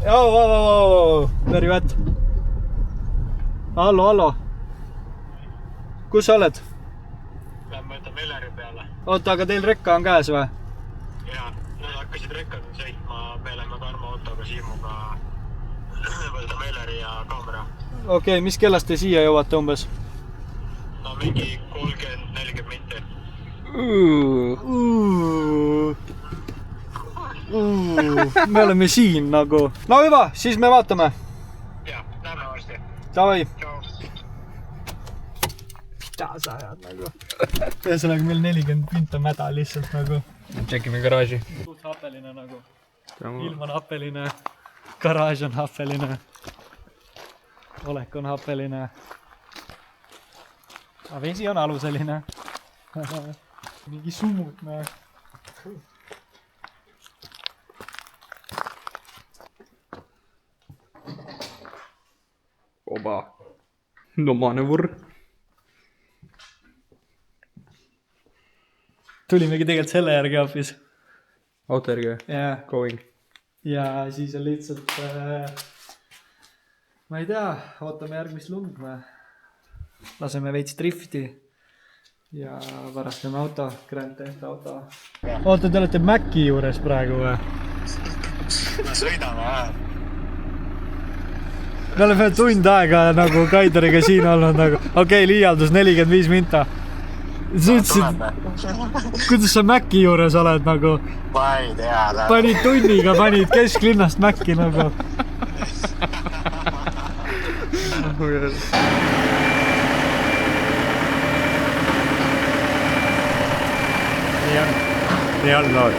Very wet. Hallo. Kus sa oled? Ma võtan Meleri peale. Oota, aga teil rekka on käes või? Jaa, nad hakkasid rekkad sõitma. Me lähme Tarmo autoga Siimuga võtta Meleri ja kaamera. Okei, mis kellast te siia jõuate umbes? No mingi 30-40 minti. Me oleme siin nagu. No hüva, siis me vaatame. Jaa, lähme varsti. Davai. Tšau. Mida sa ajad nagu? Ühesõnaga meil 40 pinta mäda lihtsalt nagu. Tšekime garaaži. Suht hapeline nagu. Ilm on hapeline. Garaaž on hapeline. Olek on hapeline. Aga vesi on aluseline. Mingi sumud näe. Oba. Lomanevur. Tulimegi tegelikult selle järgi hoopis. Auto järgi? Yeah. Going. Ja siis on lihtsalt... ma ei tea, ootame järgmist lund. Laseme veits drifti. Ja varastame auto, Grand Theft auto. Oota, te olete Maci juures praegu või? Me sõidame, Me oleme tund aega nagu Kaideriga siin olnud nagu. Okei, liialdus 45 minta. Sa ütlesid, kuidas sa Maci juures oled nagu? Ma ei tea. Panid tunniga, panid kesklinnast Maci nagu. Nii on lood.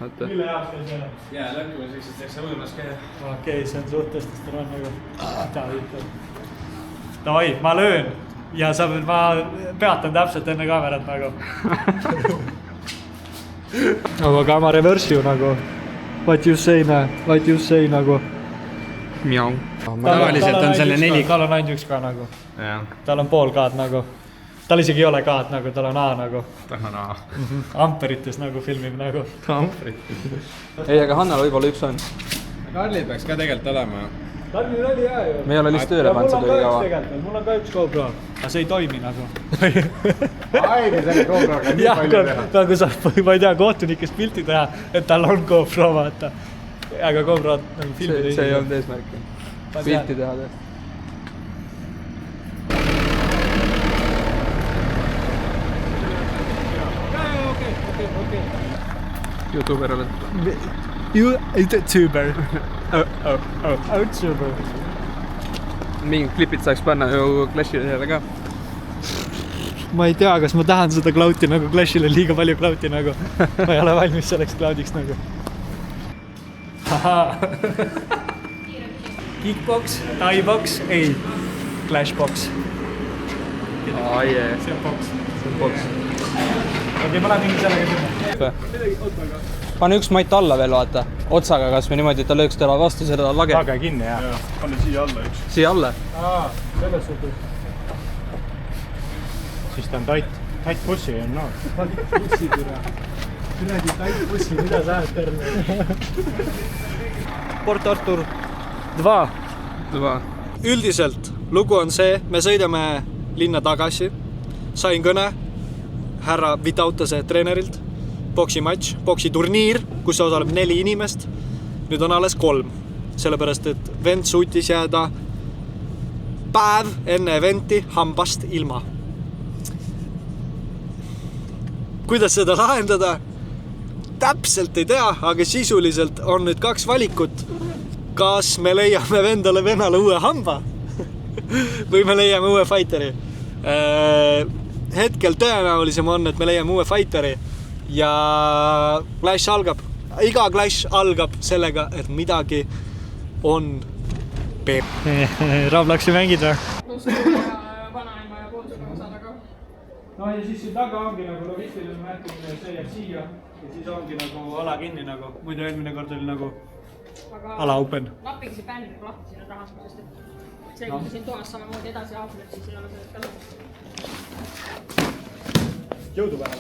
Mille jaoks teil see on? Jää lõkkumiseks, et teeks ujumas käia. Okei, see on suht testosteroon nagu. Mida ütleb? Davai, ma löön. Ja ma peatan täpselt enne kaamerat nagu. Aga ka ma reverse ju nagu. What you say nagu. Miau. Tavaliselt on selle 4... Tal on ainult üks ka nagu. Jah. Tal on pool kaad nagu. Tal isegi ei ole kaad nagu, tal on A nagu. Tal on A. Amperites nagu filmib nagu. Amperites. Ei, aga Hannal võib-olla üks on. Karlil peaks ka tegelikult olema. Karlil oli hea ju. Me ei ole lihtsalt tööle pannud seda oli kaua. Mul on ka üks GoPro. Aga see ei toimi nagu. Aegi selle GoProga nii palju teha. Nagu sa, ma ei tea, kohtunikest pilti teha, et tal on GoPro vaata. Aga GoPro nagu filmida see ei olnud eesmärki. Pilti teha teha. YouTuber oled. YouTuber. YouTuber. Mingid klipid saaks panna ju Clashile selle ka. Ma ei tea, kas ma tahan seda clouti nagu Clashile liiga palju clouti nagu. Ma ei ole valmis selleks cloudiks nagu. Kickbox, Thai-box, ei. Clash-box. jee. See on box. See on box. Okei, ma lähen mingi sellega sinna. Pane üks matt alla veel vaata. Otsaga kas või niimoodi, et ta lööks teda vastu seda lage. Lage kinni, jah. Pane siia alla üks. Siia alla? Selles suhtes. Siis ta on tait bussi on no. Tait bussi türa. Kuradi tait bussi, mida sa ajad terve? Port Artur 2. Üldiselt lugu on see, me sõidame linna tagasi. Sain kõne härra Vitautase treenerilt. Boksimatš, boksiturniir, kus osaleb 4 inimest. Nüüd on alles 3. Sellepärast, et vend suutis jääda päev enne eventi hambast ilma. Kuidas seda lahendada? Täpselt ei tea, aga sisuliselt on nüüd 2 valikut. Kas me leiame vendale vennale uue hamba või me leiame uue fighteri. Hetkel tõenäolisem on, et me leiame uue fighteri ja Clash algab. Iga Clash algab sellega, et midagi on peep. Rablaksi mängid või? Pluss vanaema ja koodusega saada ka. No ja siis siin taga ongi nagu logistiline märkimine, see jääb siia ja siis ongi nagu ala kinni nagu. Muidu eelmine kord oli nagu ala open. Lappigi see bänd nagu lahti sinna taha, sest et see, kui siin toas samamoodi edasi aafleb, siis ei ole sellest kasu. Jõudu päeva!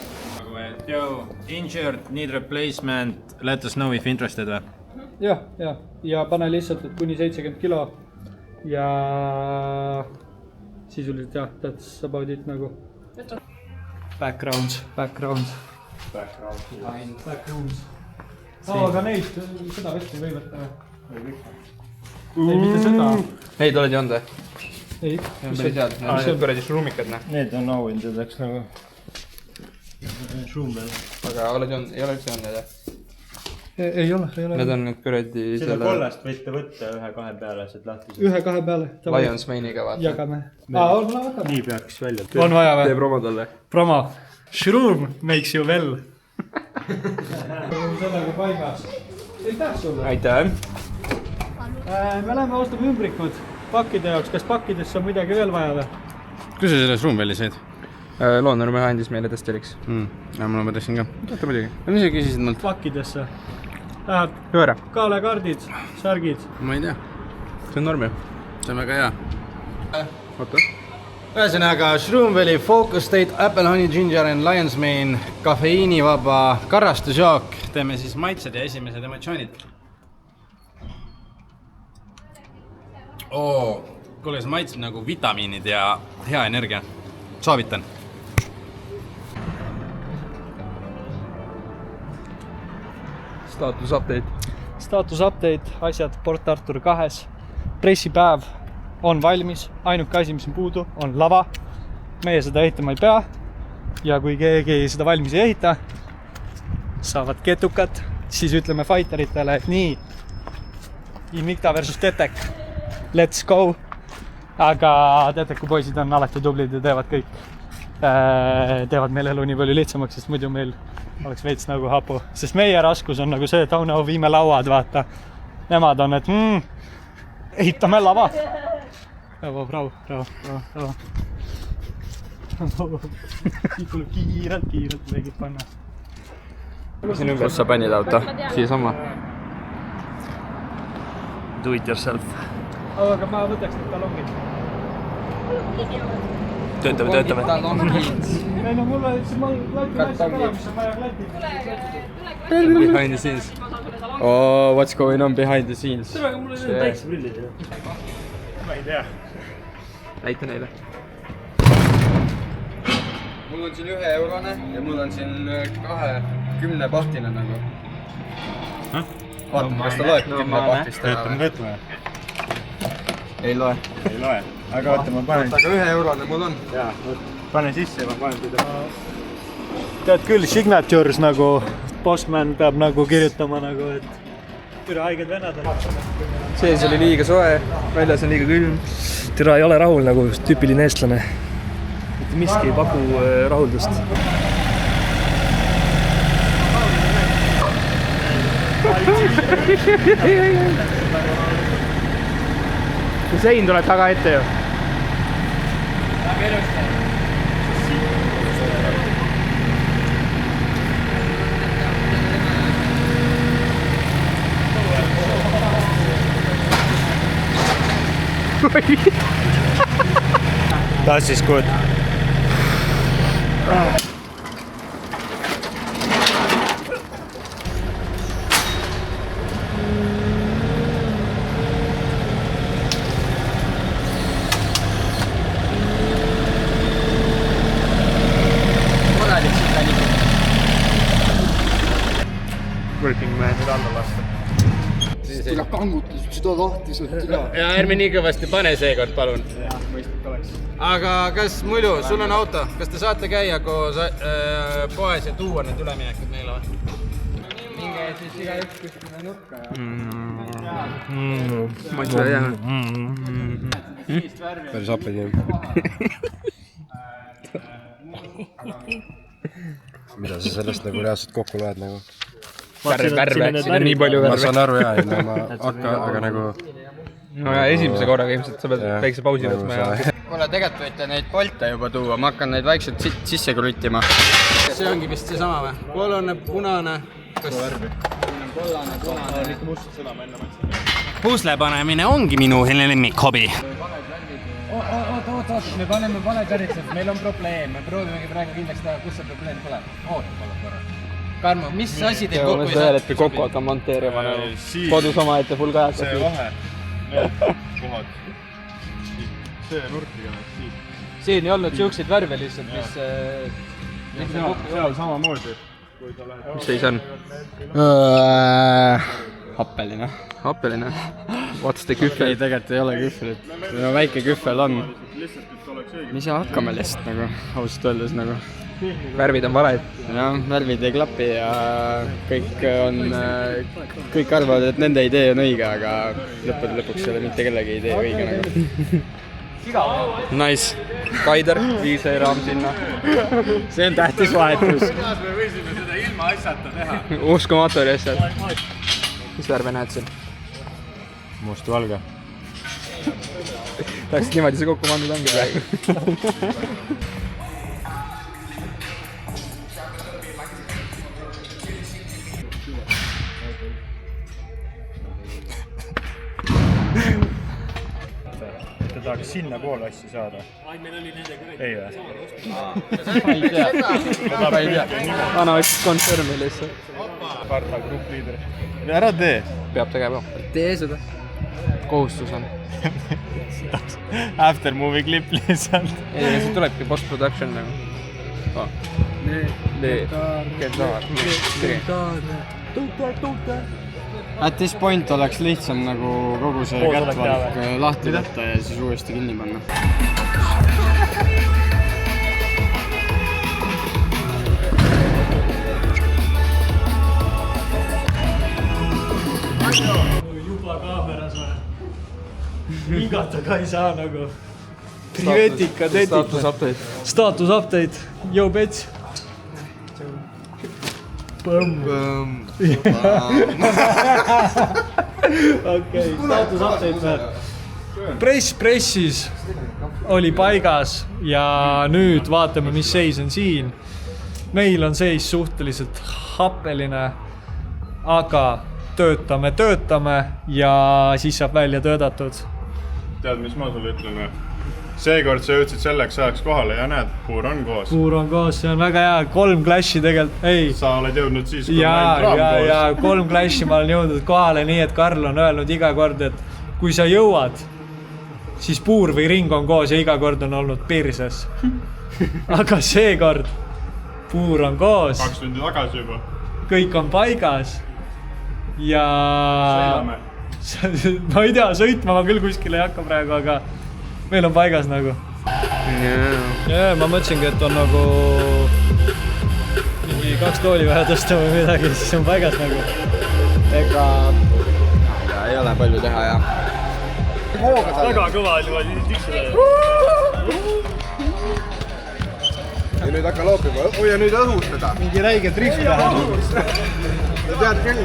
Yo, injured, need replacement, let us know if interested või? ja pane lihtsalt et kuni 70 kilo ja sisuliselt jah, that's about it nagu. Backgrounds. Aga neilt seda vesti või võtta või? Ei, mitte seda. Neid oled joonud või? Ei. Päris head, need on püredi šruumikad. Need on auhindadeks nagu šruum veel. Aga oled joonud, ei ole üldse joonud need? Ei ole. Need on nüüd püredi seda kollast võite võtta 1-2 peale, sealt lahti. 1-2 peale. Lions Mainiga vaata. Jagame. Nii peaks välja. On vaja või? Tee promo talle. Promo. Shroom makes you well. Sellega paigas. Aitäh sulle. Aitäh. Me läheme ostame ümbrikud pakkide jaoks. Kas pakkidesse on midagi veel vaja või? Kus sa selles ruumvälis said? Loonurme andis meile testiliks. Ja mul mõtlesin ka. Oota muidugi. No mis sa küsisid mult? Pakkidesse. Läheb Hõõra. kaalekaardid, särgid. Ma ei tea. See on norm ju. See on väga hea. Oota. Ühesõnaga Shroom Valley, Focus State, Apple Honey Ginger and Lions Mane, kafeiinivaba karastusjook. Teeme siis maitsed ja esimesed emotsioonid. Kuule, see maitseb nagu vitamiinid ja hea energia. Soovitan. Status update, asjad Port Arthur 2. Pressipäev on valmis, ainuke asi, mis on puudu, on lava. Meie seda ehitama ei pea. Ja kui keegi seda valmis ei ehita, saavad ketukat, siis ütleme fighteritele, et nii, Invicta versus Tetek, let's go. Aga Teteku poisid on alati tublid ja teevad kõik. Teevad meil elu nii palju lihtsamaks, sest muidu meil oleks veits nagu hapu. Sest meie raskus on nagu see, et viime lauad, vaata. Nemad on, et ehitame lava. Bravo. Siit tuleb kiirelt veegid panna. Siin ümber sa pannid auto? Siia sama. Do it yourself. Aga ma võtaks need talongid. Töötame. Ei no mulle ütles, ma latin asja ära, mis on vaja latin. Behind the scenes. Oh, what's going on behind the scenes? Aga mul on päikseprillid. Ma ei tea. Näita neile. Mul on siin 1 eurone ja mul on siin 20 pahtine nagu. Vaatame, kas ta loeb 10 pahtist ära. Võtame. Ei loe. Ei loe. Aga oota, ma panen. Aga 1 eurone mul on. Jaa, pane sisse ja ma panen teda. Tead küll, signatures nagu, postman peab nagu kirjutama nagu, et üle haiged vennad on. Sees oli liiga soe, väljas on liiga külm. Türa ei ole rahul nagu tüüpiline eestlane. Mitte miski ei paku rahuldust. Sein tuleb taga ette ju. Das ist gut. Working man nüüd alla lasta. Tila kangutas seda lahtiselt. Ja ärme nii kõvasti pane seekord, palun. Aga kas mulju, sul on auto, kas te saate käia koos poes ja tuua need üleminekud neile või? Minge siis iga üks kuskile nurka ja... Ma ei saa jää. Päris haped jah. Mida sa sellest nagu reaalselt kokku loed nagu? Värve, siin on nii palju Ma värve. saan aru jah, ma hakka, aga nagu... No ja esimese korraga ilmselt sa pead väikse pausi võtma ja... Kuule, tegelikult võite neid polte juba tuua, ma hakkan neid vaikselt sisse kruttima. See ongi vist see sama või? Kollane, punane... Kas... Kollane, punane... Pusle panemine ongi minu lemmikhobi. Oot, me paneme vale käritsed, meil on probleem, me proovimegi praegu kindlaks teha, kus see probleem tuleb. Oot, palun korra. Karmo, mis asi teil kokku ei saa? Ühel hetkel kokku hakkan monteerima kodus oma ette full kajastab. See vahe, need kohad. See nurkiga siit. Siin ei olnud siukseid värve lihtsalt, mis... Seal samamoodi. Mis seis on? Happeline. Happeline? What's the kühvel? Ei, tegelikult ei ole kühvelit. No väike kühvel on. Mis hakkame lihtsalt nagu, ausalt öeldes nagu. Värvid on valed. Jah, värvid ei klapi ja kõik arvavad, et nende idee on õige, aga lõpuks ei ole mitte kellegi idee õige nagu. Nice. Kaider, 5 raam sinna. See on tähtis vahetus. Kuidas me võisime seda ilma asjata teha? Uskumatu oli asjad. Mis värve näed siin? Must-valge. Täpselt niimoodi see kokku pandud ongi praegu. Tahaks sinna poole asju saada. Ai, meil oli nendega veel. Ei või? Ma ei tea. Anna üks konfirmi lihtsalt. Parta gruppliider. Ära tee. Peab tegema. Tee seda. Kohustus on. Aftermovie klipp lihtsalt. Ei, see tulebki post-production nagu. At this point oleks lihtsam nagu kogu see kättvalk lahti võtta ja siis uuesti kinni panna. Juba kaameras või? Hingata ka ei saa nagu. Privetika, tetik. Status update. Status update. Yo, bitch. Põmm. Okei, status update. Pressis oli paigas ja nüüd vaatame, mis seis on siin. Meil on seis suhteliselt happeline, aga töötame ja siis saab välja töötatud. Tead, mis ma sulle ütlen või? Seekord sa jõudsid selleks ajaks kohale ja näed, puur on koos. Puur on koos, see on väga hea, 3 Clashi tegelikult, ei. Sa oled jõudnud siis, kui on raam koos. Ja 3 Clashi ma olen jõudnud kohale nii, et Karl on öelnud iga kord, et kui sa jõuad, siis puur või ring on koos ja iga kord on olnud pirses. Aga seekord puur on koos. 2 tundi tagasi juba. Kõik on paigas. Ja... Sõidame. Ma ei tea, sõitma ma küll kuskile ei hakka praegu, aga... Meil on paigas nagu. Ja, ma mõtlesingi, et on nagu mingi 2 tooli vaja tõsta või midagi, siis on paigas nagu. Ega ei ole palju teha ja. Väga kõva oli vaja tiksuda. Ja nüüd hakka loopima. Oi, ja nüüd õhustada. Mingi räige drift läheb. Ja tead küll,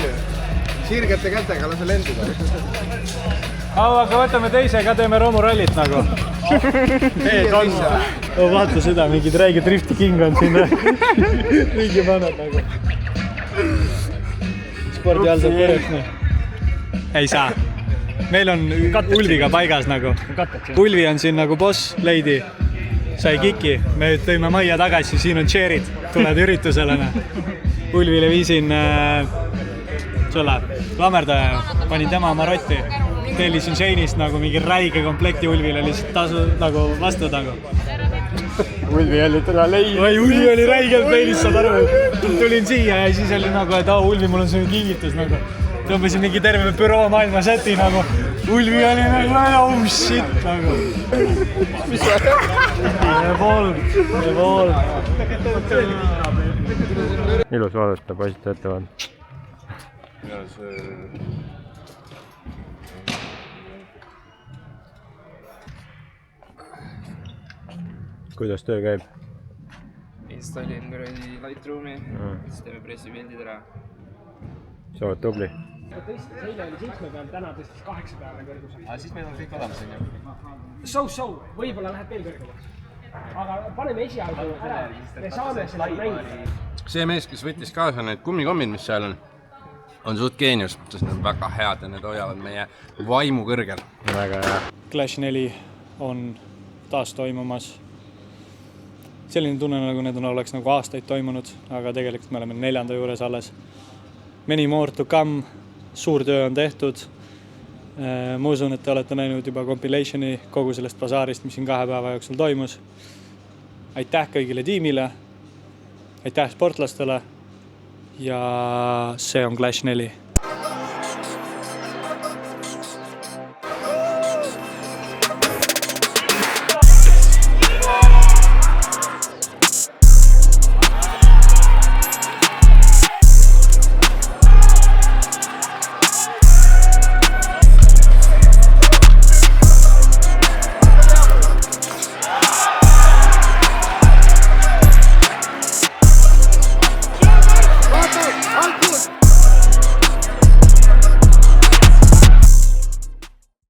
sirgete kätega lase lendida. Aga võtame teise ka, teeme romurallit nagu. Vaata seda, mingid räige drifti king on siin. Mingi panad nagu. Spordi all saab korraks nii. Ei saa. Meil on Ulviga paigas nagu. Ulvi on siin nagu boss, lady. Sai kiki. Me tõime majja tagasi, siin on cheerid. Tuled üritusele. Ulvile viisin sulle klammerdaja. Panin tema oma rotti. Tellisin Shane'ist nagu mingi räige komplekti Ulvile lihtsalt tasu nagu vastu nagu. Ulvi oli täna leid. Ulvi oli räigelt meelis, saad aru. Tulin siia ja siis oli nagu, et Ulvi, mul on see kingitus nagu. Tõmbasin mingi terve büroo maailma seti nagu. Ulvi oli nagu, oh shit nagu. Mis see? Evolve. Ilus vaadata, poisid töötavad. Ja see... Kuidas töö käib? Installin Lightroomi, siis teeme pressipildid ära. Sa oled tubli. Seile oli 7 peal, täna tõstis 8 peale kõrgusel. Aga siis meil on kõik olemas, on ju? So, võib-olla läheb veel kõrgemaks. Aga paneme esialgu ära, me saame seda mängida. See mees, kes võttis kaasa need kummikommid, mis seal on suht geenius, sest need on väga head ja need hoiavad meie vaimu kõrgel. Väga hea. Clash 4 on taas toimumas. selline tunne, nagu need oleks nagu aastaid toimunud, aga tegelikult me oleme 4. juures alles. Many more to come, suur töö on tehtud. Ma usun, et te olete näinud juba compilationi kogu sellest basaarist, mis siin 2 päeva jooksul toimus. Aitäh kõigile tiimile, aitäh sportlastele ja see on Clash 4.